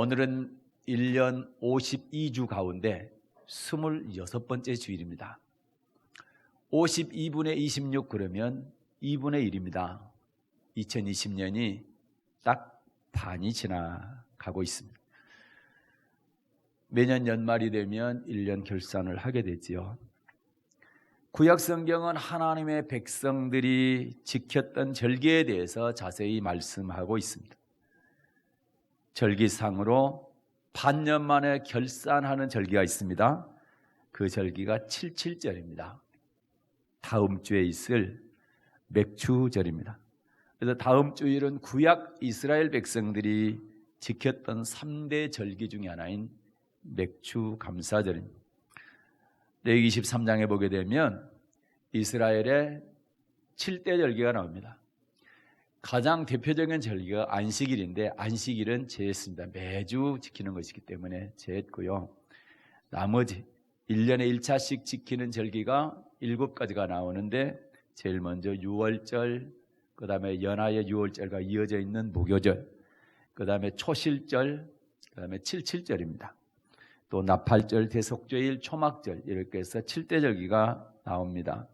오늘은 1년 52주 가운데 26번째 주일입니다. 52분의 26 그러면 2분의 1입니다. 2020년이 딱 반이 지나가고 있습니다. 매년 연말이 되면 1년 결산을 하게 되지요. 구약 성경은 하나님의 백성들이 지켰던 절기에 대해서 자세히 말씀하고 있습니다. 절기상으로 반년 만에 결산하는 절기가 있습니다. 그 절기가 77절입니다. 다음 주에 있을 맥추절입니다. 그래서 다음 주일은 구약 이스라엘 백성들이 지켰던 3대 절기 중에 하나인 맥추감사절입니다. 레위기 23장에 보게 되면 이스라엘의 7대 절기가 나옵니다. 가장 대표적인 절기가 안식일인데 안식일은 제했습니다. 매주 지키는 것이기 때문에 제했고요. 나머지 1년에 1차씩 지키는 절기가 7가지가 나오는데 제일 먼저 유월절, 그 다음에 연하의 유월절과 이어져 있는 무교절, 그 다음에 초실절, 그 다음에 77절입니다. 또 나팔절, 대속죄일, 초막절 이렇게 해서 7대 절기가 나옵니다.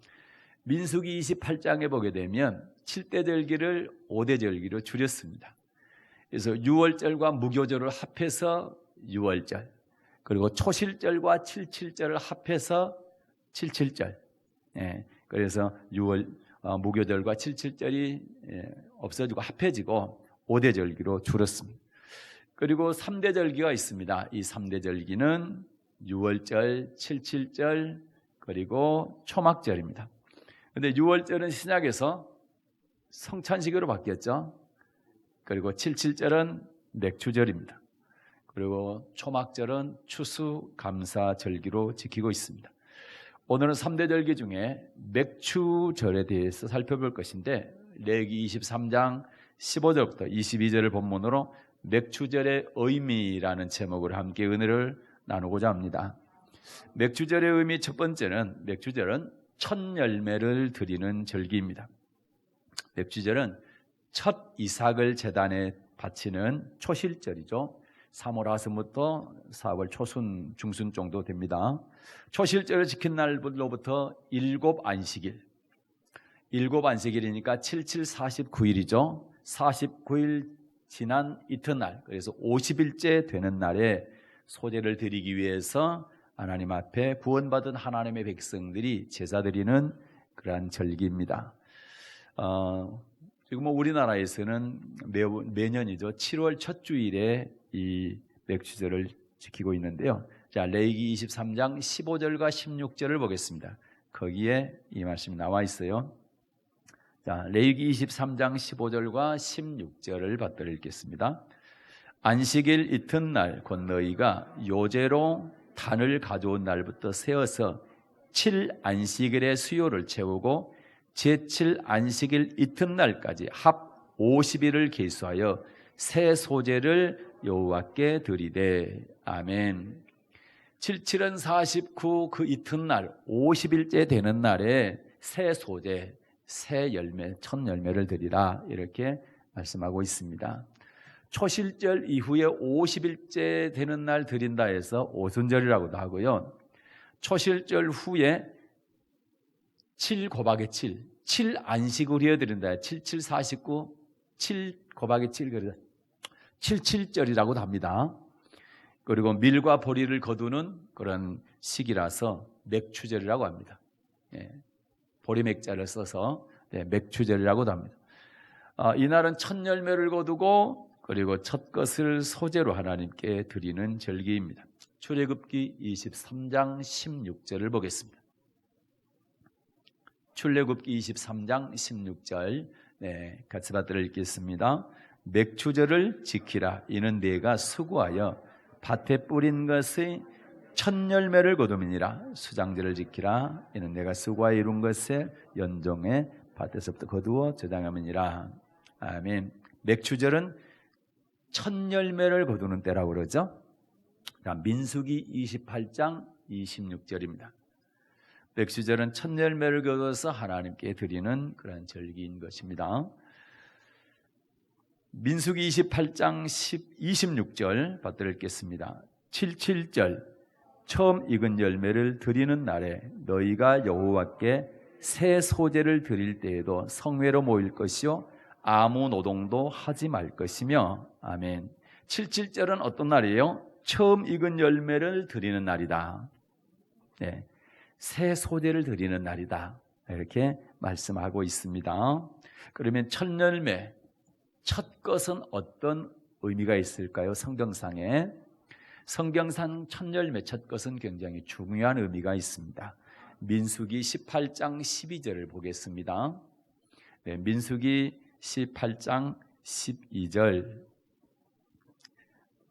민수기 28장에 보게 되면 7대 절기를 5대 절기로 줄였습니다. 그래서 유월절과 무교절을 합해서 유월절, 그리고 초실절과 77절을 합해서 77절. 그래서 무교절과 77절이 없어지고 합해지고 5대 절기로 줄었습니다. 그리고 3대 절기가 있습니다. 이 3대 절기는 유월절, 77절, 그리고 초막절입니다. 그런데 유월절은 신약에서 성찬식으로 바뀌었죠. 그리고 77절은 맥추절입니다. 그리고 초막절은 추수감사절기로 지키고 있습니다. 오늘은 3대 절기 중에 맥추절에 대해서 살펴볼 것인데 레위기 23장 15절부터 22절을 본문으로 맥추절의 의미라는 제목으로 함께 은혜를 나누고자 합니다. 맥추절의 의미 첫 번째는 맥추절은 첫 열매를 드리는 절기입니다. 맥추절은 첫 이삭을 제단에 바치는 초실절이죠. 3월 하순부터 4월 초순, 중순 정도 됩니다. 초실절을 지킨 날로부터 7안식일, 7안식일이니까 77, 49일이죠. 49일 지난 이튿날, 그래서 50일째 되는 날에 소제를 드리기 위해서 하나님 앞에 구원받은 하나님의 백성들이 제사 드리는 그러한 절기입니다. 지금 우리나라에서는 매년이죠. 7월 첫 주일에 이 맥추절을 지키고 있는데요. 자, 레위기 23장 15절과 16절을 보겠습니다. 거기에 이 말씀이 나와 있어요. 자, 레위기 23장 15절과 16절을 받들어 읽겠습니다. 안식일 이튿날 곧 너희가 요제로 단을 가져온 날부터 세어서 7안식일의 수요를 채우고 제7안식일 이튿날까지 합 50일을 계수하여 새 소제를 여호와께 드리되. 아멘. 77은 49 그 이튿날 50일째 되는 날에 새 소제, 새 열매, 첫 열매를 드리라 이렇게 말씀하고 있습니다. 초실절 이후에 50일째 되는 날 드린다 해서 오순절이라고도 하고요. 초실절 후에 7 곱하기 7, 7안식을 이어드린다. 77, 49, 7 곱하기 7, 그래서 77절이라고도 합니다. 그리고 밀과 보리를 거두는 그런 시기라서 맥추절이라고 합니다. 보리맥자를 써서 맥추절이라고도 합니다. 이날은 첫 열매를 거두고 그리고 첫 것을 소제로 하나님께 드리는 절기입니다. 출애굽기 23장 16절을 보겠습니다. 출애굽기 23장 16절 같이 받들어 읽겠습니다. 맥추절을 지키라. 이는 내가 수고하여 밭에 뿌린 것의 첫 열매를 거둠이니라. 수장절을 지키라. 이는 내가 수고하여 이룬 것의 연종에 밭에서부터 거두어 저장함이니라. 아멘. 맥추절은 첫 열매를 거두는 때라고 그러죠. 자, 민수기 28장 26절입니다. 맥추절은 첫 열매를 거둬서 하나님께 드리는 그런 절기인 것입니다. 민수기 28장 26절 받들어 읽겠습니다. 77절 처음 익은 열매를 드리는 날에 너희가 여호와께 새 소재를 드릴 때에도 성회로 모일 것이요 아무 노동도 하지 말 것이며. 아멘. 77절은 어떤 날이에요? 처음 익은 열매를 드리는 날이다. 네, 새 소재를 드리는 날이다. 이렇게 말씀하고 있습니다. 그러면 첫 열매, 첫 것은 어떤 의미가 있을까요? 성경상 첫 열매, 첫 것은 굉장히 중요한 의미가 있습니다. 민수기 18장 12절을 보겠습니다. 네, 민수기 18장 12절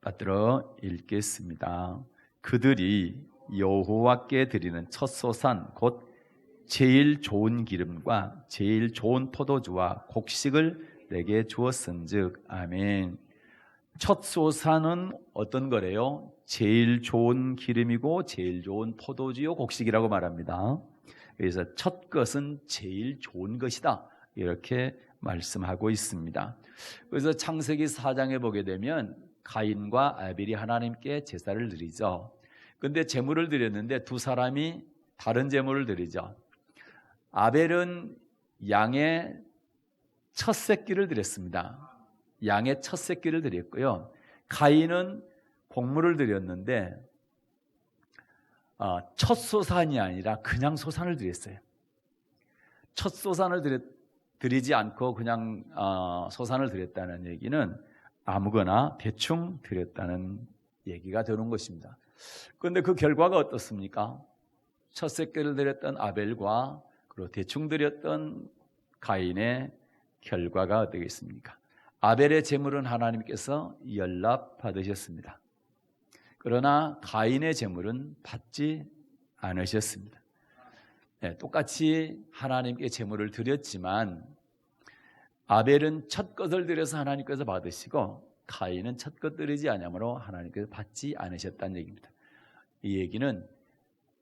받들어 읽겠습니다. 그들이 여호와께 드리는 첫 소산 곧 제일 좋은 기름과 제일 좋은 포도주와 곡식을 내게 주었은즉. 아멘. 첫 소산은 어떤 거래요? 제일 좋은 기름이고 제일 좋은 포도주요 곡식이라고 말합니다. 그래서 첫 것은 제일 좋은 것이다, 이렇게 말씀하고 있습니다. 그래서 창세기 4장에 보게 되면 가인과 아벨이 하나님께 제사를 드리죠. 그런데 제물을 드렸는데 두 사람이 다른 제물을 드리죠. 아벨은 양의 첫 새끼를 드렸습니다. 양의 첫 새끼를 드렸고요. 가인은 곡물을 드렸는데 첫 소산이 아니라 그냥 소산을 드렸어요. 첫 소산을 드리지 않고 그냥 소산을 드렸다는 얘기는 아무거나 대충 드렸다는 얘기가 되는 것입니다. 그런데 그 결과가 어떻습니까? 첫 새끼를 드렸던 아벨과 그리고 대충 드렸던 가인의 결과가 어떻겠습니까? 아벨의 제물은 하나님께서 연락받으셨습니다. 그러나 가인의 제물은 받지 않으셨습니다. 네, 똑같이 하나님께 제물을 드렸지만 아벨은 첫 것을 드려서 하나님께서 받으시고 가인은 첫 것 드리지 아니하므로 하나님께서 받지 않으셨다는 얘기입니다. 이 얘기는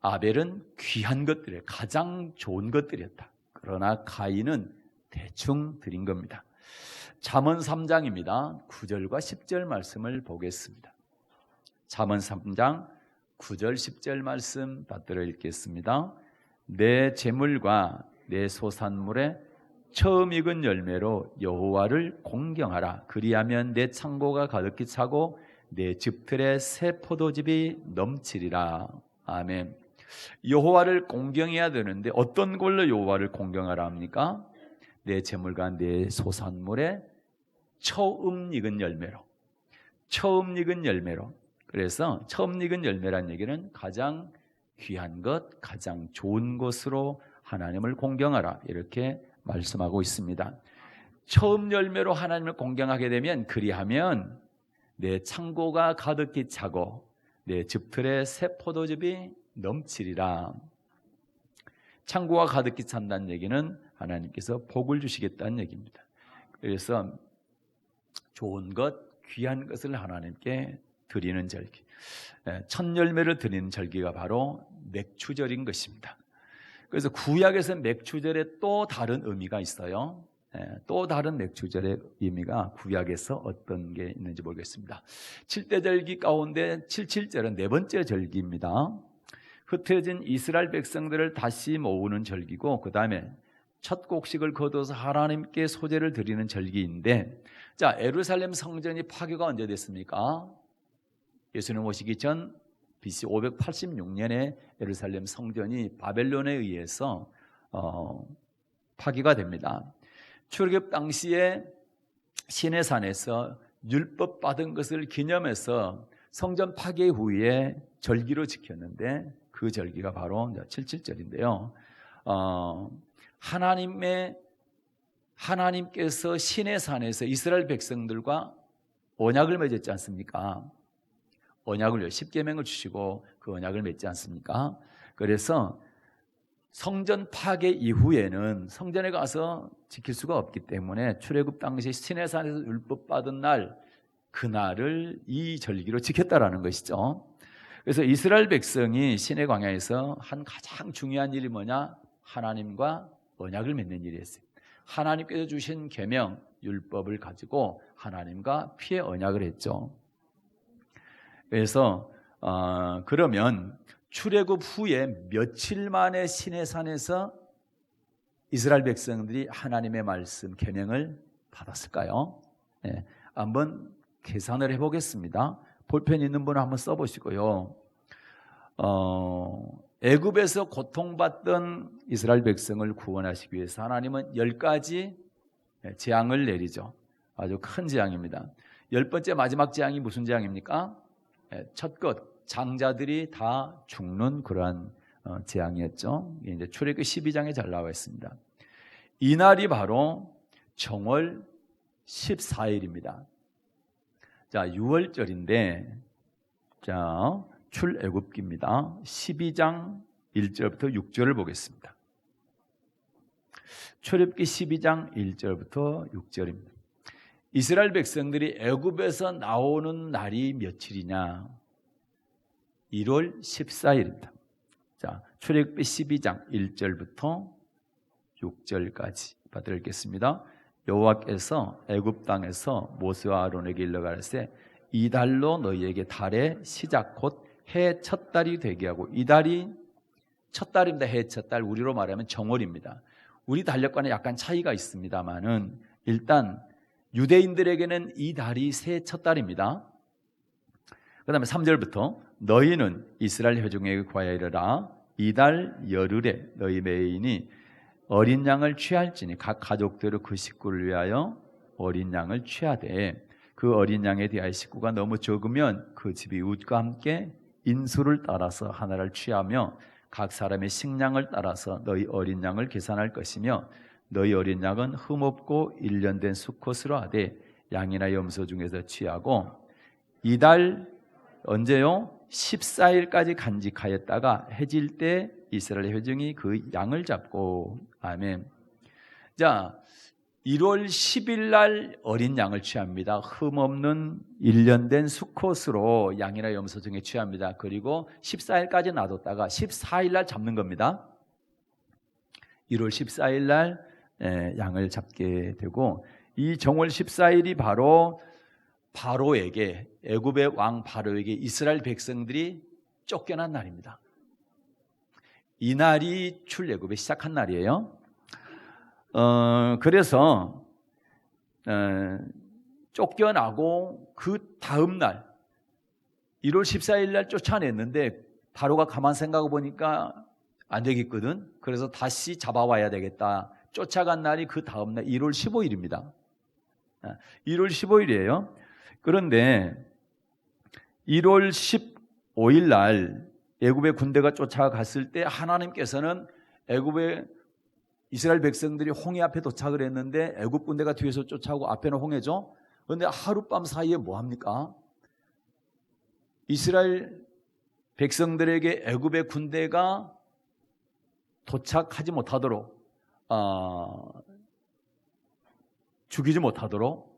아벨은 귀한 것들이에요. 가장 좋은 것들이었다. 그러나 가인은 대충 드린 겁니다. 잠언 3장입니다. 9절과 10절 말씀을 보겠습니다. 잠언 3장 9절 10절 말씀 받들어 읽겠습니다. 내 재물과 내 소산물에 처음 익은 열매로 여호와를 공경하라. 그리하면 내 창고가 가득히 차고 내 즙틀에 새 포도즙이 넘치리라. 아멘. 여호와를 공경해야 되는데 어떤 걸로 여호와를 공경하라 합니까? 내 재물과 내 소산물에 처음 익은 열매로. 처음 익은 열매로. 그래서 처음 익은 열매란 얘기는 가장 귀한 것, 가장 좋은 것으로 하나님을 공경하라, 이렇게 말씀하고 있습니다. 처음 열매로 하나님을 공경하게 되면, 그리하면 내 창고가 가득히 차고 내 즙틀에 새 포도즙이 넘치리라. 창고가 가득히 찬다는 얘기는 하나님께서 복을 주시겠다는 얘기입니다. 그래서 좋은 것, 귀한 것을 하나님께 드리는 절기, 첫 열매를 드리는 절기가 바로 맥추절인 것입니다. 그래서 구약에서 맥추절에 또 다른 의미가 있어요. 또 다른 맥추절의 의미가 구약에서 어떤 게 있는지 모르겠습니다. 7대 절기 가운데 77절은 네 번째 절기입니다. 흩어진 이스라엘 백성들을 다시 모으는 절기고, 그 다음에 첫 곡식을 거둬서 하나님께 소제를 드리는 절기인데, 자, 예루살렘 성전이 파괴가 언제 됐습니까? 예수님 오시기 전 BC 586년에 예루살렘 성전이 바벨론에 의해서 파괴가 됩니다. 출애굽 당시에 시내산에서 율법 받은 것을 기념해서 성전 파괴 후에 절기로 지켰는데, 그 절기가 바로 77절인데요. 하나님께서 시내산에서 이스라엘 백성들과 언약을 맺었지 않습니까? 언약을, 십계명을 주시고 그 언약을 맺지 않습니까? 그래서 성전 파괴 이후에는 성전에 가서 지킬 수가 없기 때문에 출애굽 당시 시내산에서 율법 받은 날, 그날을 이 절기로 지켰다라는 것이죠. 그래서 이스라엘 백성이 시내 광야에서 한 가장 중요한 일이 뭐냐? 하나님과 언약을 맺는 일이었어요. 하나님께서 주신 계명, 율법을 가지고 하나님과 피의 언약을 했죠. 그래서 그러면 출애굽 후에 며칠 만에 시내산에서 이스라엘 백성들이 하나님의 말씀 계명을 받았을까요? 네, 한번 계산을 해보겠습니다. 볼펜 있는 분은 한번 써보시고요. 애굽에서 고통받던 이스라엘 백성을 구원하시기 위해서 하나님은 10가지 재앙을 내리죠. 아주 큰 재앙입니다. 10번째 마지막 재앙이 무슨 재앙입니까? 첫 것, 장자들이 다 죽는 그러한 재앙이었죠. 이제 출애굽 12장에 잘 나와 있습니다. 이날이 바로 정월 14일입니다. 자, 6월절인데, 자, 출애굽기입니다. 12장 1절부터 6절을 보겠습니다. 출애굽기 12장 1절부터 6절입니다. 이스라엘 백성들이 애굽에서 나오는 날이 며칠이냐? 1월 14일입니다. 자, 출애굽기 12장 1절부터 6절까지 받들겠습니다. 여호와께서 애굽 땅에서 모세와 아론에게 일러 가라사대 이달로 너희에게 달의 시작 곧 해 첫 달이 되게 하고, 이 달이 첫 달입니다. 해 첫 달, 우리로 말하면 정월입니다. 우리 달력과는 약간 차이가 있습니다만은 일단 유대인들에게는 이 달이 새 첫 달입니다. 그 다음에 3절부터 너희는 이스라엘 회중에게 과하여 이르라 이 달 열흘에 너희 매인이 어린 양을 취할지니 각 가족대로 그 식구를 위하여 어린 양을 취하되 그 어린 양에 대하여 식구가 너무 적으면 그 집이 이웃과 함께 인수를 따라서 하나를 취하며 각 사람의 식량을 따라서 너희 어린 양을 계산할 것이며 너희 어린 양은 흠없고 1년 된 수컷으로 하되 양이나 염소 중에서 취하고 이달 언제요? 14일까지 간직하였다가 해질 때 이스라엘 회중이 그 양을 잡고, 아멘. 자, 1월 10일 날 어린 양을 취합니다. 흠없는 1년 된 수컷으로 양이나 염소 중에 취합니다. 그리고 14일까지 놔뒀다가 14일 날 잡는 겁니다. 1월 14일 날 양을 잡게 되고, 이 정월 14일이 바로 바로에게, 애굽의 왕 바로에게 이스라엘 백성들이 쫓겨난 날입니다. 이 날이 출애굽이 시작한 날이에요. 그래서 쫓겨나고 그 다음 날 1월 14일 날 쫓아냈는데 바로가 가만 생각해 보니까 안 되겠거든. 그래서 다시 잡아와야 되겠다. 쫓아간 날이 그 다음 날 1월 15일입니다. 1월 15일이에요. 그런데 1월 15일 날 애굽의 군대가 쫓아갔을 때 하나님께서는 애굽의 이스라엘 백성들이 홍해 앞에 도착을 했는데 애굽 군대가 뒤에서 쫓아오고 앞에는 홍해죠. 그런데 하룻밤 사이에 뭐 합니까? 이스라엘 백성들에게 애굽의 군대가 도착하지 못하도록 죽이지 못하도록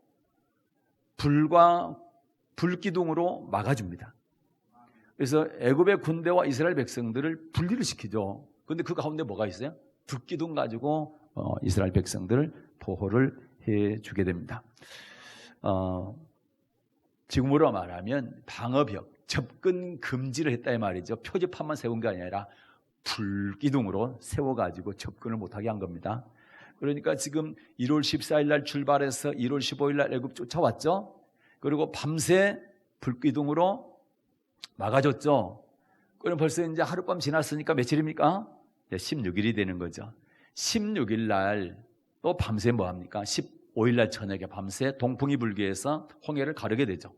불기둥으로 막아줍니다. 그래서 애굽의 군대와 이스라엘 백성들을 분리를 시키죠. 그런데 그 가운데 뭐가 있어요? 불기둥 가지고 이스라엘 백성들을 보호를 해주게 됩니다. 지금으로 말하면 방어벽, 접근 금지를 했다 이 말이죠. 표지판만 세운 게 아니라 불기둥으로 세워가지고 접근을 못하게 한 겁니다. 그러니까 지금 1월 14일 날 출발해서 1월 15일 날 애굽 쫓아왔죠. 그리고 밤새 불기둥으로 막아줬죠. 그럼 벌써 이제 하룻밤 지났으니까 며칠입니까? 16일이 되는 거죠. 16일 날 또 밤새 뭐 합니까? 15일 날 저녁에 밤새 동풍이 불게 해서 홍해를 가르게 되죠.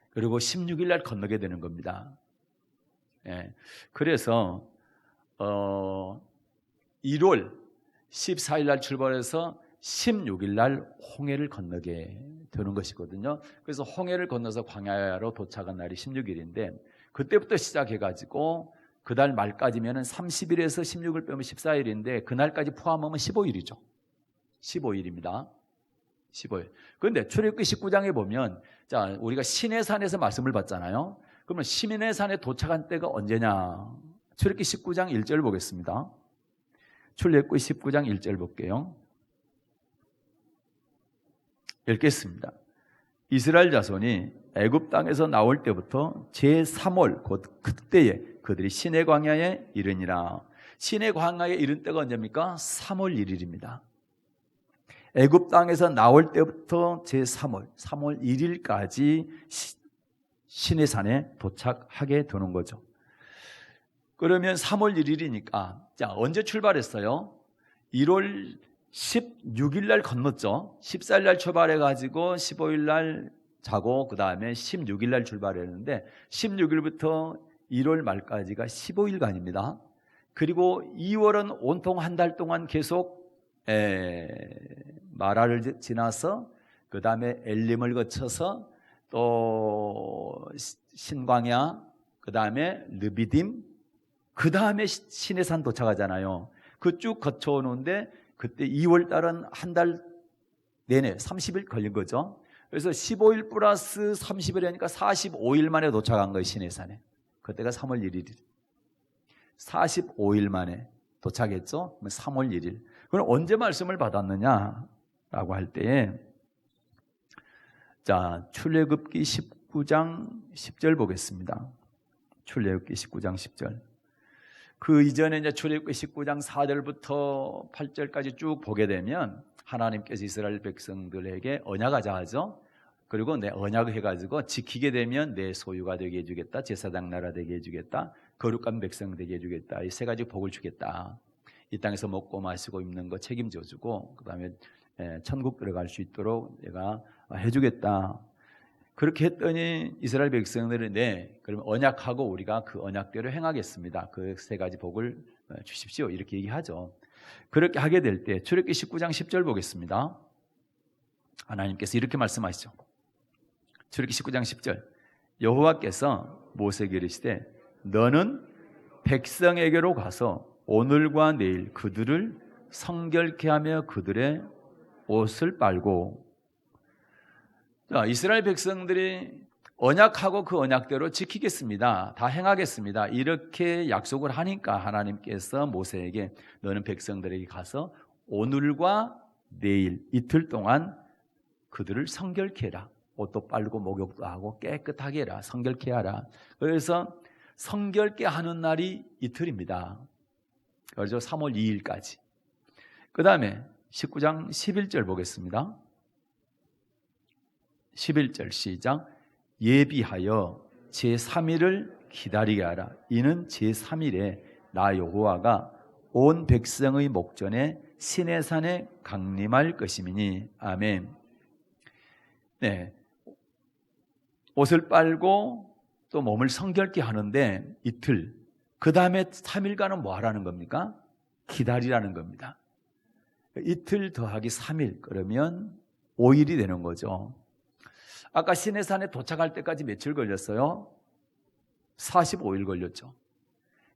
그리고 16일 날 건너게 되는 겁니다. 그래서 1월 14일 날 출발해서 16일 날 홍해를 건너게 되는 것이거든요. 그래서 홍해를 건너서 광야로 도착한 날이 16일인데 그때부터 시작해가지고 그달 말까지면 30일에서 16일 빼면 14일인데 그날까지 포함하면 15일이죠. 15일입니다. 15일. 그런데 출애굽기 19장에 보면 자, 우리가 시내산에서 말씀을 받잖아요. 그러면 시내산에 도착한 때가 언제냐? 출애굽기 19장 1절 보겠습니다. 출애굽기 19장 1절 볼게요. 읽겠습니다. 이스라엘 자손이 애굽 땅에서 나올 때부터 제3월 곧 그때에 그들이 시내 광야에 이르니라. 시내 광야에 이른 때가 언제입니까? 3월 1일입니다. 애굽 땅에서 나올 때부터 제3월 3월 1일까지 시내산에 도착하게 되는 거죠. 그러면 3월 1일이니까 자, 언제 출발했어요? 1월 16일 날 건넜죠. 14일 날 출발해가지고 15일 날 자고 그 다음에 16일 날 출발했는데 16일부터 1월 말까지가 15일간입니다. 그리고 2월은 온통 한 달 동안 계속 마라를 지나서 그 다음에 엘림을 거쳐서 또 신광야, 그 다음에 르비딤, 그 다음에 시내산 도착하잖아요. 그 쭉 거쳐오는데 그때 2월 달은 한 달 내내 30일 걸린 거죠. 그래서 15일 플러스 30일 하니까 45일 만에 도착한 거예요, 시내산에. 그때가 3월 1일. 45일 만에 도착했죠. 3월 1일. 그럼 언제 말씀을 받았느냐라고 할 때에 자, 출애굽기 19장 10절 보겠습니다. 출애굽기 19장 10절. 그 이전에 이제 출애굽기 19장 4절부터 8절까지 쭉 보게 되면 하나님께서 이스라엘 백성들에게 언약하자 하죠. 그리고 내 언약을 해가지고 지키게 되면 내 소유가 되게 해주겠다. 제사장 나라 되게 해주겠다. 거룩한 백성 되게 해주겠다. 이 세 가지 복을 주겠다. 이 땅에서 먹고 마시고 입는 거 책임져 주고 그 다음에 천국 들어갈 수 있도록 내가 해주겠다. 그렇게 했더니 이스라엘 백성들은 네, 그러면 언약하고 우리가 그 언약대로 행하겠습니다. 그 세 가지 복을 주십시오. 이렇게 얘기하죠. 그렇게 하게 될 때 출애굽기 19장 10절 보겠습니다. 하나님께서 이렇게 말씀하시죠. 출애굽기 19장 10절. 여호와께서 모세에게 이르시되 너는 백성에게로 가서 오늘과 내일 그들을 성결케 하며 그들의 옷을 빨고. 자, 이스라엘 백성들이 언약하고 그 언약대로 지키겠습니다. 다 행하겠습니다. 이렇게 약속을 하니까 하나님께서 모세에게 너는 백성들에게 가서 오늘과 내일 이틀 동안 그들을 성결케 해라. 옷도 빨고 목욕도 하고 깨끗하게 해라. 성결케 하라. 그래서 성결케 하는 날이 이틀입니다. 그래서 3월 2일까지. 그 다음에 19장 11절 보겠습니다. 11절 시작. 예비하여 제3일을 기다리게 하라. 이는 제3일에 나 여호와가 온 백성의 목전에 시내산에 강림할 것임이니. 아멘. 네, 옷을 빨고 또 몸을 성결케 하는데 이틀, 그 다음에 3일간은 뭐 하라는 겁니까? 기다리라는 겁니다. 이틀 더하기 3일 그러면 5일이 되는 거죠. 아까 시내산에 도착할 때까지 며칠 걸렸어요? 45일 걸렸죠.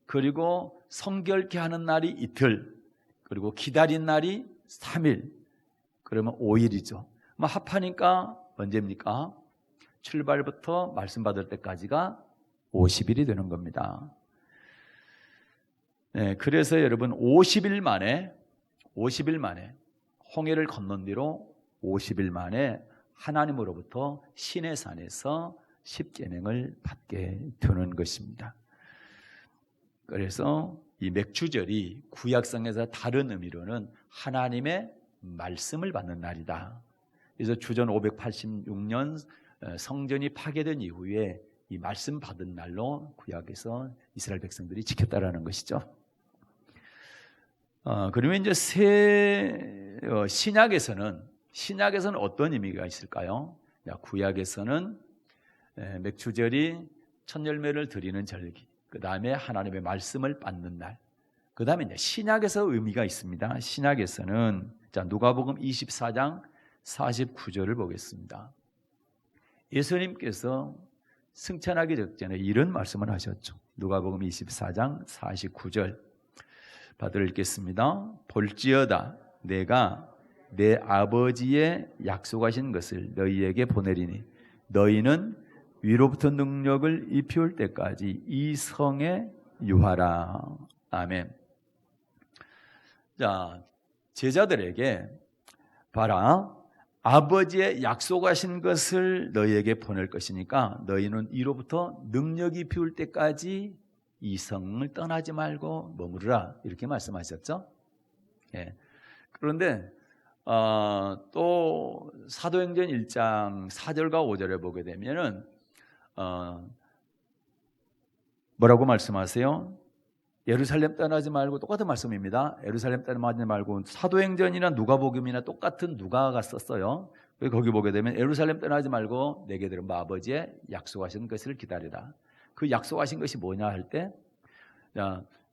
그리고 성결케 하는 날이 이틀, 그리고 기다린 날이 3일, 그러면 5일이죠. 합하니까 언제입니까? 출발부터 말씀 받을 때까지가 50일이 되는 겁니다. 네, 그래서 여러분 50일 만에 홍해를 건넌 뒤로 50일 만에 하나님으로부터 시내산에서 십계명을 받게 되는 것입니다. 그래서 이 맥주절이 구약성에서 다른 의미로는 하나님의 말씀을 받는 날이다. 그래서 주전 586년 성전이 파괴된 이후에 이 말씀 받은 날로 구약에서 이스라엘 백성들이 지켰다라는 것이죠. 그러면 이제 신약에서는 어떤 의미가 있을까요? 구약에서는 맥주절이 첫 열매를 드리는 절기, 그 다음에 하나님의 말씀을 받는 날, 그 다음에 이제 신약에서 의미가 있습니다. 신약에서는 자, 누가복음 24장 49절을 보겠습니다. 예수님께서 승천하기 직전에 이런 말씀을 하셨죠. 누가복음 24장 49절 받들어 읽겠습니다. 볼지어다 내가 내 아버지의 약속하신 것을 너희에게 보내리니 너희는 위로부터 능력을 입혀올 때까지 이 성에 유하라. 아멘. 자, 제자들에게 봐라, 아버지의 약속하신 것을 너희에게 보낼 것이니까 너희는 이로부터 능력이 비울 때까지 이 성을 떠나지 말고 머무르라 이렇게 말씀하셨죠. 예. 그런데 또 사도행전 1장 4절과 5절에 보게 되면은 뭐라고 말씀하세요? 예루살렘 떠나지 말고, 똑같은 말씀입니다. 예루살렘 떠나지 말고, 사도행전이나 누가복음이나 똑같은 누가가 썼어요. 거기 보게 되면 예루살렘 떠나지 말고 내게 들은 아버지의 약속하신 것을 기다리라. 그 약속하신 것이 뭐냐 할 때,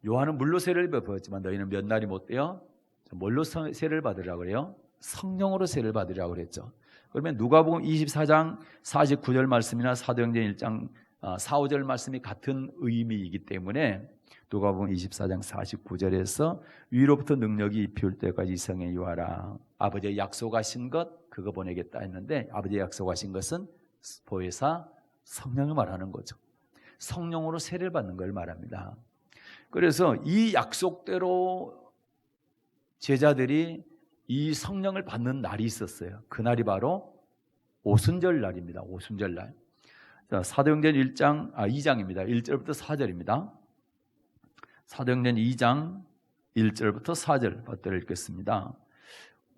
요한은 물로 세례를 받았지만 너희는 몇 날이 못 돼요? 뭘로 세례를 받으라고 그래요? 성령으로 세례를 받으라고 그랬죠. 그러면 누가복음 24장 49절 말씀이나 사도행전 1장 4, 5절 말씀이 같은 의미이기 때문에 누가복음 24장 49절에서 위로부터 능력이 비울 때까지 이 성에 유하라. 아버지의 약속하신 것 그거 보내겠다 했는데 아버지의 약속하신 것은 보혜사 성령을 말하는 거죠. 성령으로 세례를 받는 걸 말합니다. 그래서 이 약속대로 제자들이 이 성령을 받는 날이 있었어요. 그날이 바로 오순절 날입니다. 오순절 날. 자, 사도행전 2장입니다. 1절부터 4절입니다. 사도행전 2장 1절부터 4절 받들어 읽겠습니다.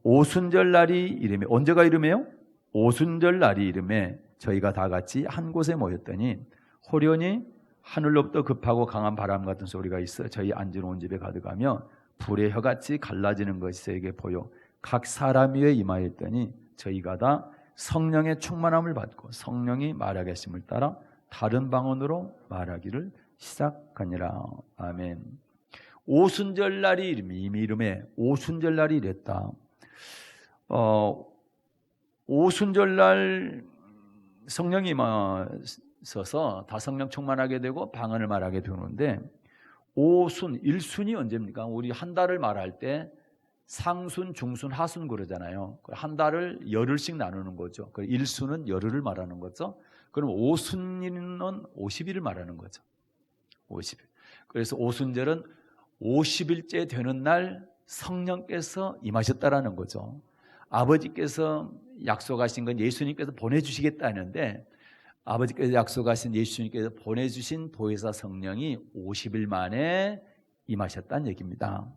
오순절 날이 이름에, 언제가 이름이에요? 오순절 날이 이름에 저희가 다 같이 한 곳에 모였더니 호련히 하늘로부터 급하고 강한 바람 같은 소리가 있어 저희 앉은 온 집에 가득하며 불의 혀같이 갈라지는 것이 저에게 보여 각 사람 위에 임하였더니 저희가 다 성령의 충만함을 받고 성령이 말하게 하심을 따라 다른 방언으로 말하기를 시작하니라. 아멘. 오순절 날이 이름에 오순절 날이 이랬다. 오순절 날 성령이 임하셔서 다 성령 충만하게 되고 방언을 말하게 되는데 오순, 일순이 언제입니까? 우리 한 달을 말할 때 상순, 중순, 하순 그러잖아요. 한 달을 열흘씩 나누는 거죠. 일순은 열흘을 말하는 거죠. 그럼 오순일은 50일을 말하는 거죠. 50일. 그래서 오순절은 50일째 되는 날 성령께서 임하셨다라는 거죠. 아버지께서 약속하신 건 예수님께서 보내주시겠다 했는데 아버지께서 약속하신 예수님께서 보내주신 보혜사 성령이 50일 만에 임하셨다는 얘기입니다.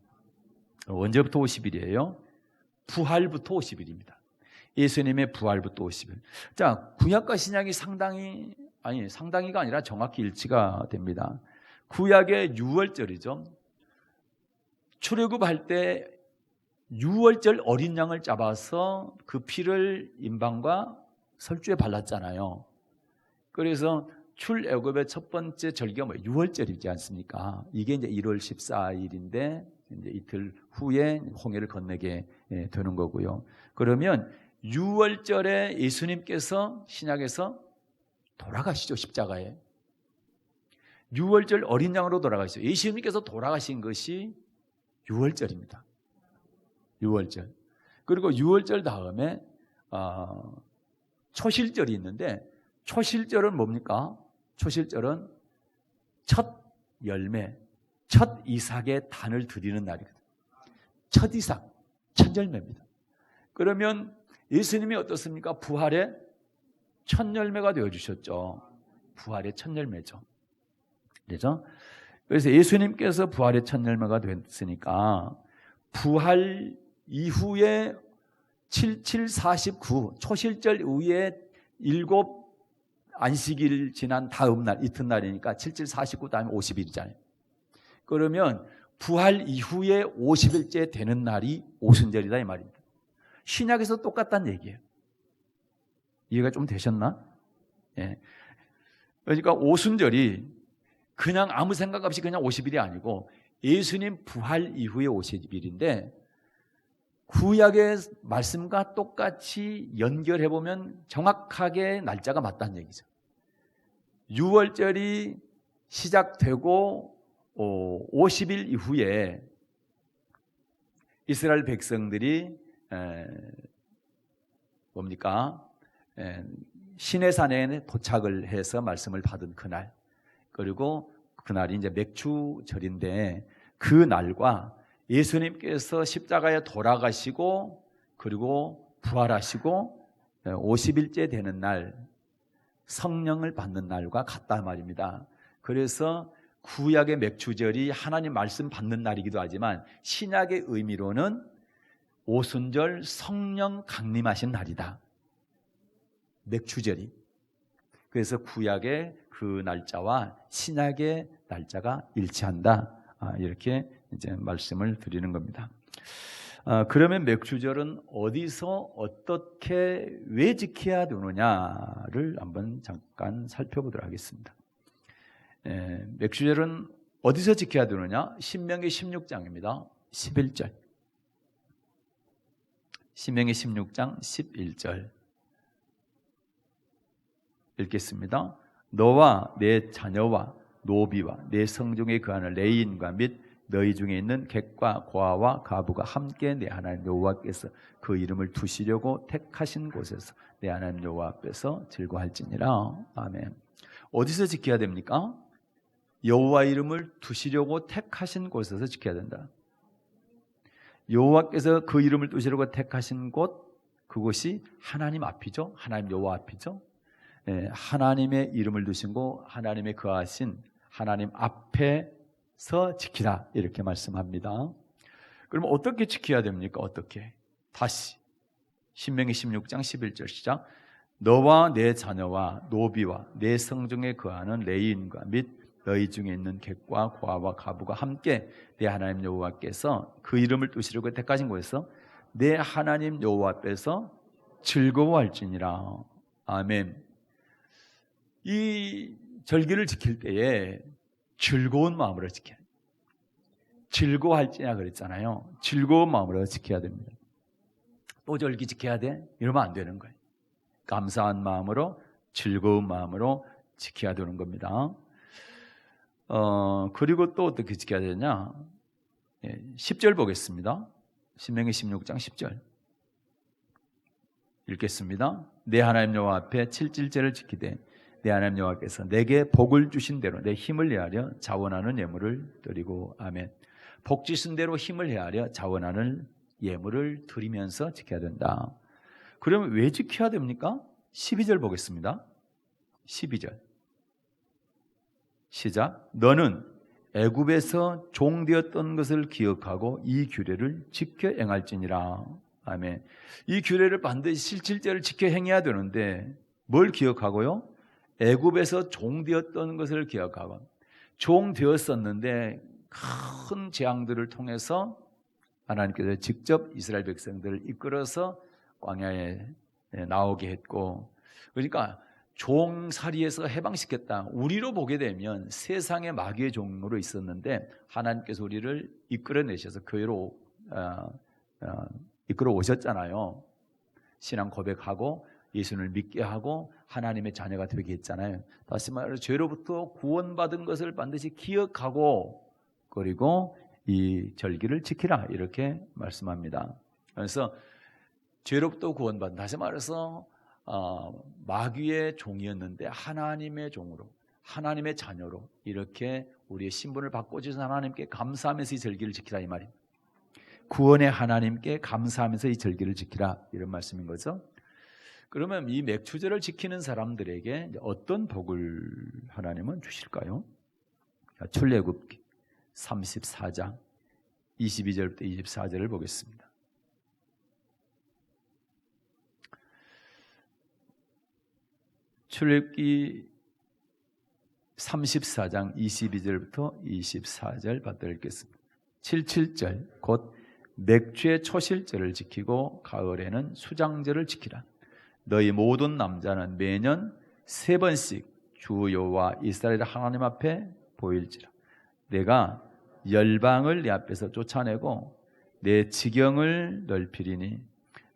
언제부터 50일이에요? 부활부터 50일입니다. 예수님의 부활부터 50일. 자, 구약과 신약이 상당히가 아니라 정확히 일치가 됩니다. 구약의 6월절이죠. 출애굽할 때 6월절 어린 양을 잡아서 그 피를 임방과 설주에 발랐잖아요. 그래서 출애굽의 첫 번째 절기가 6월절이지 않습니까? 이게 이제 1월 14일인데 이제 이틀 후에 홍해를 건너게 되는 거고요. 그러면 6월절에 예수님께서 신약에서 돌아가시죠, 십자가에. 6월절 어린 양으로 돌아가시죠. 예수님께서 돌아가신 것이 6월절입니다. 6월절. 그리고 6월절 다음에 초실절이 있는데 초실절은 뭡니까? 초실절은 첫 열매, 첫 이삭의 단을 드리는 날이거든요. 첫 이삭, 첫 열매입니다. 그러면 예수님이 어떻습니까? 부활의 첫 열매가 되어주셨죠. 부활의 첫 열매죠. 그렇죠? 그래서 예수님께서 부활의 첫 열매가 됐으니까 부활 이후에 7749 초실절 이후에 7 안식일 지난 다음 날 이튿날이니까 7749 다음에 50일이잖아요. 그러면 부활 이후에 50일째 되는 날이 오순절이다 이 말입니다. 신약에서 똑같다는 얘기예요. 이해가 좀 되셨나? 예. 그러니까 오순절이 그냥 아무 생각 없이 그냥 50일이 아니고 예수님 부활 이후에 50일인데 구약의 말씀과 똑같이 연결해보면 정확하게 날짜가 맞다는 얘기죠. 6월절이 시작되고 50일 이후에 이스라엘 백성들이 시내산에 도착을 해서 말씀을 받은 그날, 그리고 그날이 이제 맥추절인데 그 날과 예수님께서 십자가에 돌아가시고 그리고 부활하시고 50일째 되는 날 성령을 받는 날과 같다 말입니다. 그래서 구약의 맥주절이 하나님 말씀 받는 날이기도 하지만 신약의 의미로는 오순절 성령 강림하신 날이다. 맥주절이. 그래서 구약의 그 날짜와 신약의 날짜가 일치한다. 이렇게 이제 말씀을 드리는 겁니다. 그러면 맥주절은 어디서 어떻게 왜 지켜야 되느냐를 한번 잠깐 살펴보도록 하겠습니다. 맥주절은 어디서 지켜야 되느냐? 신명기 16장입니다. 11절. 신명기 16장 11절 읽겠습니다. 너와 내 자녀와 노비와 내 성중에 거하는 레위인과 및 너희 중에 있는 객과 고아와 가부가 함께 내 하나님 여호와께서 그 이름을 두시려고 택하신 곳에서 내 하나님 여호와 앞에서 즐거워할지니라. 아멘. 어디서 지켜야 됩니까? 여호와 이름을 두시려고 택하신 곳에서 지켜야 된다. 여호와께서 그 이름을 두시려고 택하신 곳, 그곳이 하나님 앞이죠. 하나님 여호와 앞이죠. 하나님의 이름을 두신 곳, 하나님의 거하신 하나님 앞에서 지키라 이렇게 말씀합니다. 그럼 어떻게 지켜야 됩니까? 어떻게? 다시 신명기 16장 11절 시작. 너와 내 자녀와 노비와 내 성중에 거하는 레위인과 및 너희 중에 있는 객과 고아와 가부가 함께 내 하나님 여호와께서 그 이름을 두시려고 택하신 곳에서 내 하나님 여호와 앞에서 즐거워할지니라. 아멘. 이 절기를 지킬 때에 즐거운 마음으로 지켜야 돼요. 즐거워할지냐 그랬잖아요. 즐거운 마음으로 지켜야 됩니다. 또 절기 지켜야 돼? 이러면 안 되는 거예요. 감사한 마음으로, 즐거운 마음으로 지켜야 되는 겁니다. 그리고 또 어떻게 지켜야 되냐? 10절 보겠습니다. 신명기 16장 10절 읽겠습니다. 내 하나님 여호와 앞에 칠칠제를 지키되 내 하나님 여호와께서 내게 복을 주신 대로 내 힘을 헤아려 자원하는 예물을 드리고. 아멘. 복 주신 대로 힘을 헤아려 자원하는 예물을 드리면서 지켜야 된다. 그러면 왜 지켜야 됩니까? 12절 보겠습니다. 12절 시작. 너는 애굽에서 종되었던 것을 기억하고 이 규례를 지켜 행할지니라. 아멘. 이 규례를 반드시 칠칠제를 지켜 행해야 되는데 뭘 기억하고요? 애굽에서 종되었던 것을 기억하고. 종되었었는데 큰 재앙들을 통해서 하나님께서 직접 이스라엘 백성들을 이끌어서 광야에 나오게 했고, 그러니까 종살이에서 해방시켰다. 우리로 보게 되면 세상의 마귀의 종으로 있었는데 하나님께서 우리를 이끌어내셔서 교회로 이끌어 오셨잖아요. 신앙 고백하고 예수를 믿게 하고 하나님의 자녀가 되게 했잖아요. 다시 말해서 죄로부터 구원받은 것을 반드시 기억하고 그리고 이 절기를 지키라 이렇게 말씀합니다. 그래서 죄로부터 구원받은, 다시 말해서 마귀의 종이었는데 하나님의 종으로, 하나님의 자녀로 이렇게 우리의 신분을 바꿔주신 하나님께 감사하면서 이 절기를 지키라 이 말입니다. 구원의 하나님께 감사하면서 이 절기를 지키라 이런 말씀인 거죠. 그러면 이 맥주절을 지키는 사람들에게 어떤 복을 하나님은 주실까요? 출애굽기 34장 22절부터 24절을 보겠습니다. 출애굽기 34장 22절부터 24절 받들어 읽겠습니다. 77절 곧 맥주의 초실절을 지키고 가을에는 수장절을 지키라. 너희 모든 남자는 매년 3번씩 주 여호와 이스라엘 하나님 앞에 보일지라. 내가 열방을 내 앞에서 쫓아내고 내 지경을 넓히리니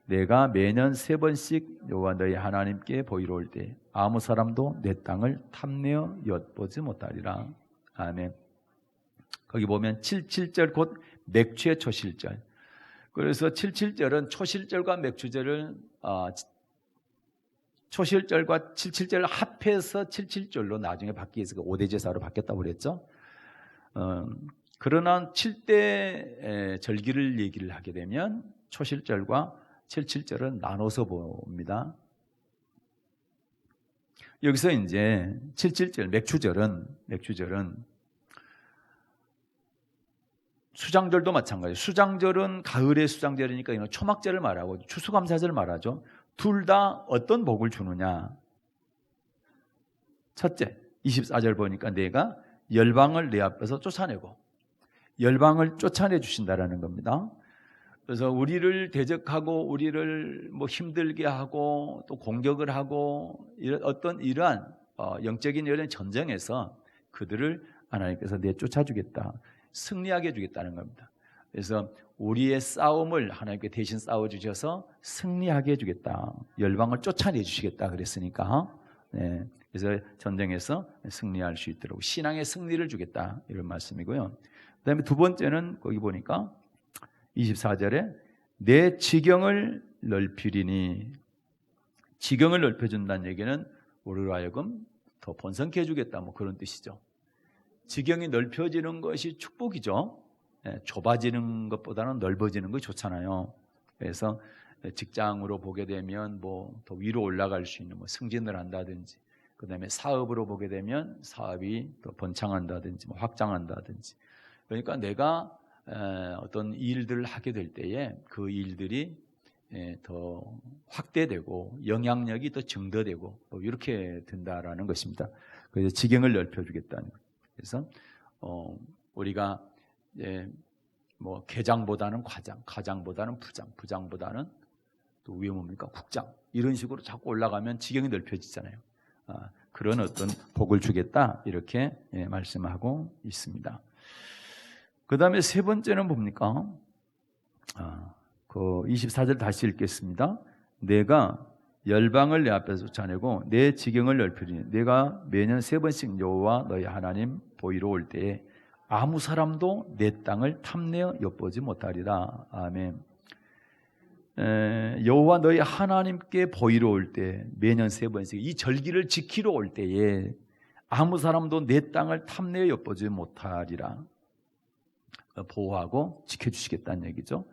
내가 매년 3번씩 여호와 너희 하나님께 보이러 올 때 아무 사람도 내 땅을 탐내어 엿보지 못하리라. 아멘. 거기 보면 77절 곧 맥주의 초실절. 그래서 77절은 초실절과 맥주절을 초실절과 77절을 합해서 77절로 나중에 바뀌어서 5대 제사로 바뀌었다고 그랬죠. 그러나 7대 절기를 얘기를 하게 되면 초실절과 77절은 나눠서 봅니다. 여기서 이제 77절 맥주절은 수장절도 마찬가지예요. 수장절은 가을의 수장절이니까 이건 초막절을 말하고 추수감사절을 말하죠. 둘 다 어떤 복을 주느냐. 첫째, 24절 보니까 내가 열방을 내 앞에서 쫓아내고, 열방을 쫓아내 주신다라는 겁니다. 그래서 우리를 대적하고 우리를 뭐 힘들게 하고 또 공격을 하고 이러한 영적인 이런 전쟁에서 그들을 하나님께서 내쫓아 주겠다, 승리하게 해주겠다는 겁니다. 그래서 우리의 싸움을 하나님께 대신 싸워주셔서 승리하게 해주겠다, 열방을 쫓아내 주시겠다 그랬으니까, 네, 그래서 전쟁에서 승리할 수 있도록 신앙의 승리를 주겠다, 이런 말씀이고요. 그 다음에 두 번째는 거기 보니까 24절에 내 지경을 넓히리니, 지경을 넓혀준다는 얘기는 우리로 하여금 더 번성케 해주겠다, 뭐 그런 뜻이죠. 지경이 넓혀지는 것이 축복이죠. 좁아지는 것보다는 넓어지는 것이 좋잖아요. 그래서 직장으로 보게 되면 뭐 더 위로 올라갈 수 있는 뭐 승진을 한다든지, 그 다음에 사업으로 보게 되면 사업이 더 번창한다든지 뭐 확장한다든지, 그러니까 내가 어떤 일들을 하게 될 때에 그 일들이 더 확대되고 영향력이 더 증대되고 뭐 이렇게 된다라는 것입니다. 그래서 지경을 넓혀주겠다는 거예요. 그래서 우리가 뭐 계장보다는 과장, 과장보다는 부장, 부장보다는 또 위에 뭡니까? 국장, 이런 식으로 자꾸 올라가면 지경이 넓혀지잖아요. 그런 어떤 복을 주겠다, 이렇게 말씀하고 있습니다. 그 다음에 세 번째는 뭡니까? 그 24절 다시 읽겠습니다. 내가 열방을 내 앞에서 쫓아내고 내 지경을 넓히리니 내가 매년 3번씩 여호와 너희 하나님 보이러 올 때에 아무 사람도 내 땅을 탐내어 엿보지 못하리라. 아멘. 여호와 너희 하나님께 보이러 올 때 매년 3번씩 이 절기를 지키러 올 때에 아무 사람도 내 땅을 탐내어 엿보지 못하리라. 보호하고 지켜주시겠다는 얘기죠.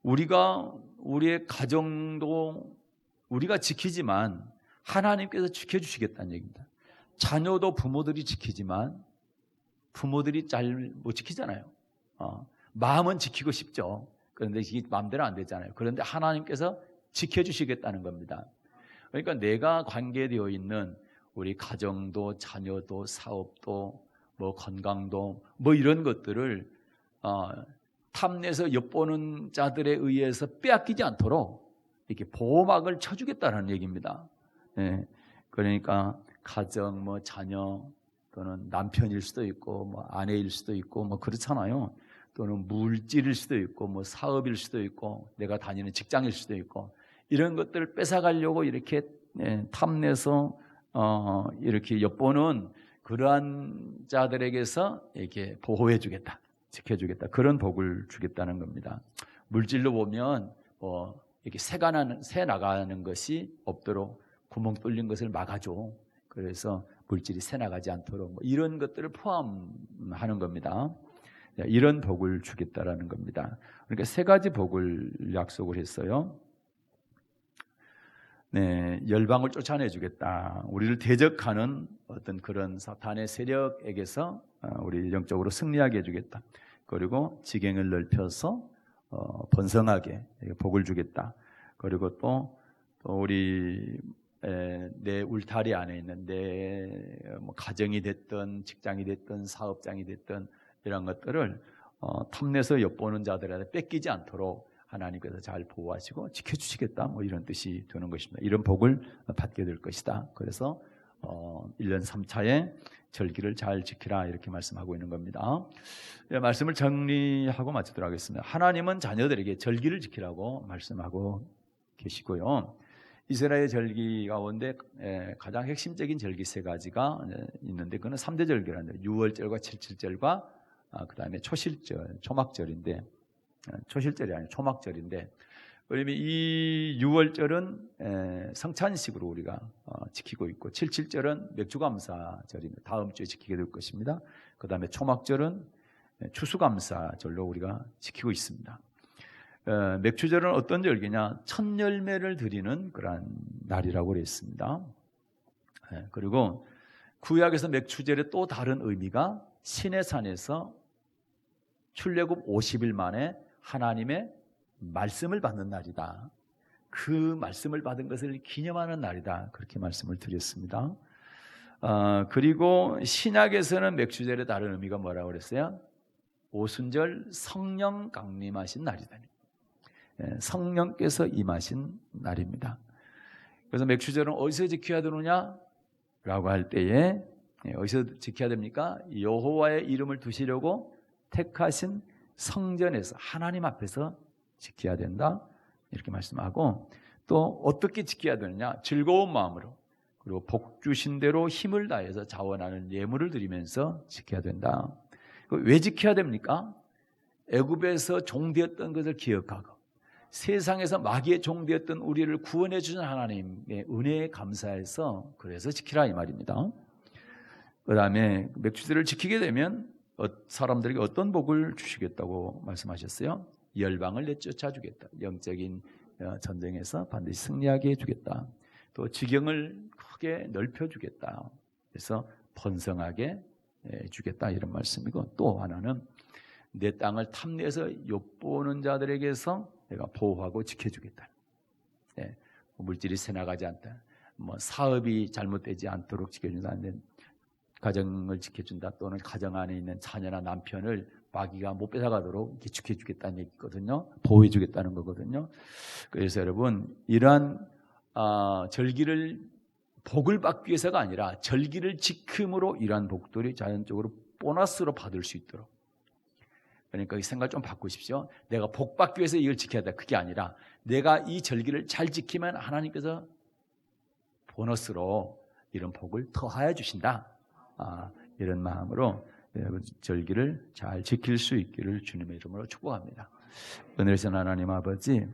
우리가 우리의 가정도 우리가 지키지만 하나님께서 지켜주시겠다는 얘기입니다. 자녀도 부모들이 지키지만 부모들이 잘 못 지키잖아요. 마음은 지키고 싶죠. 그런데 이게 마음대로 안 되잖아요. 그런데 하나님께서 지켜주시겠다는 겁니다. 그러니까 내가 관계되어 있는 우리 가정도 자녀도 사업도 뭐 건강도 뭐 이런 것들을 탐내서 엿보는 자들에 의해서 빼앗기지 않도록 이렇게 보호막을 쳐주겠다는 얘기입니다. 그러니까 가정, 뭐 자녀 또는 남편일 수도 있고 뭐 아내일 수도 있고 뭐 그렇잖아요. 또는 물질일 수도 있고 뭐 사업일 수도 있고 내가 다니는 직장일 수도 있고 이런 것들을 뺏어가려고 이렇게 탐내서 이렇게 엿보는 그러한 자들에게서 이렇게 보호해주겠다, 지켜주겠다, 그런 복을 주겠다는 겁니다. 물질로 보면 뭐 이렇게 새 나가는 것이 없도록 구멍 뚫린 것을 막아줘. 그래서 물질이 새 나가지 않도록 뭐 이런 것들을 포함하는 겁니다. 이런 복을 주겠다라는 겁니다. 그러니까 세 가지 복을 약속을 했어요. 네, 열방을 쫓아내 주겠다. 우리를 대적하는 어떤 그런 사탄의 세력에게서 우리 영적으로 승리하게 해주겠다. 그리고 지경을 넓혀서 번성하게 복을 주겠다. 그리고 또 우리 내 울타리 안에 있는 내 뭐 가정이 됐든 직장이 됐든 사업장이 됐든 이런 것들을 탐내서 엿보는 자들한테 뺏기지 않도록 하나님께서 잘 보호하시고 지켜주시겠다, 뭐 이런 뜻이 되는 것입니다. 이런 복을 받게 될 것이다. 그래서 1년 3차에 절기를 잘 지키라, 이렇게 말씀하고 있는 겁니다. 말씀을 정리하고 마치도록 하겠습니다. 하나님은 자녀들에게 절기를 지키라고 말씀하고 계시고요. 이스라엘 절기 가운데 가장 핵심적인 절기 세 가지가 있는데 그건 3대 절기라는 유월절과 칠칠절과 그 다음에 초실절, 초막절인데 초실절이 아니고 초막절인데, 그러면 이 유월절은 성찬식으로 우리가 지키고 있고, 칠칠절은 맥주감사절입니다. 다음 주에 지키게 될 것입니다. 그 다음에 초막절은 추수감사절로 우리가 지키고 있습니다. 맥추절은 어떤 절기냐? 첫 열매를 드리는 그러한 날이라고 그랬습니다. 그리고 구약에서 맥추절의 또 다른 의미가 시내산에서 출애굽 50일 만에 하나님의 말씀을 받는 날이다. 그 말씀을 받은 것을 기념하는 날이다. 그렇게 말씀을 드렸습니다. 그리고 신약에서는 맥추절의 다른 의미가 뭐라고 그랬어요? 오순절 성령 강림하신 날이다. 성령께서 임하신 날입니다. 그래서 맥추절은 어디서 지켜야 되느냐? 라고 할 때에 어디서 지켜야 됩니까? 여호와의 이름을 두시려고 택하신 성전에서 하나님 앞에서 지켜야 된다. 이렇게 말씀하고 또 어떻게 지켜야 되느냐? 즐거운 마음으로 그리고 복 주신 대로 힘을 다해서 자원하는 예물을 드리면서 지켜야 된다. 왜 지켜야 됩니까? 애굽에서 종되었던 것을 기억하고 세상에서 마귀의 종되었던 우리를 구원해 주신 하나님의 은혜에 감사해서 그래서 지키라 이 말입니다. 그 다음에 맥추절을 지키게 되면 사람들에게 어떤 복을 주시겠다고 말씀하셨어요? 열방을 내쫓아 주겠다. 영적인 전쟁에서 반드시 승리하게 해주겠다. 또 지경을 크게 넓혀주겠다. 그래서 번성하게 주겠다 이런 말씀이고 또 하나는 내 땅을 탐내서 엿보는 자들에게서 내가 보호하고 지켜주겠다. 물질이 새나가지 않다. 사업이 잘못되지 않도록 지켜준다. 가정을 지켜준다. 또는 가정 안에 있는 자녀나 남편을 마귀가 못 뺏어가도록 이렇게 지켜주겠다는 얘기거든요. 보호해주겠다는 거거든요. 그래서 여러분 이러한 절기를 복을 받기 위해서가 아니라 절기를 지킴으로 이러한 복들이 자연적으로 보너스로 받을 수 있도록. 그러니까 이 생각을 좀 바꾸십시오. 내가 복 받기 위해서 이걸 지켜야 돼. 그게 아니라 내가 이 절기를 잘 지키면 하나님께서 보너스로 이런 복을 더하여 주신다. 이런 마음으로 절기를 잘 지킬 수 있기를 주님의 이름으로 축복합니다. 은혜로우신 하나님 아버지,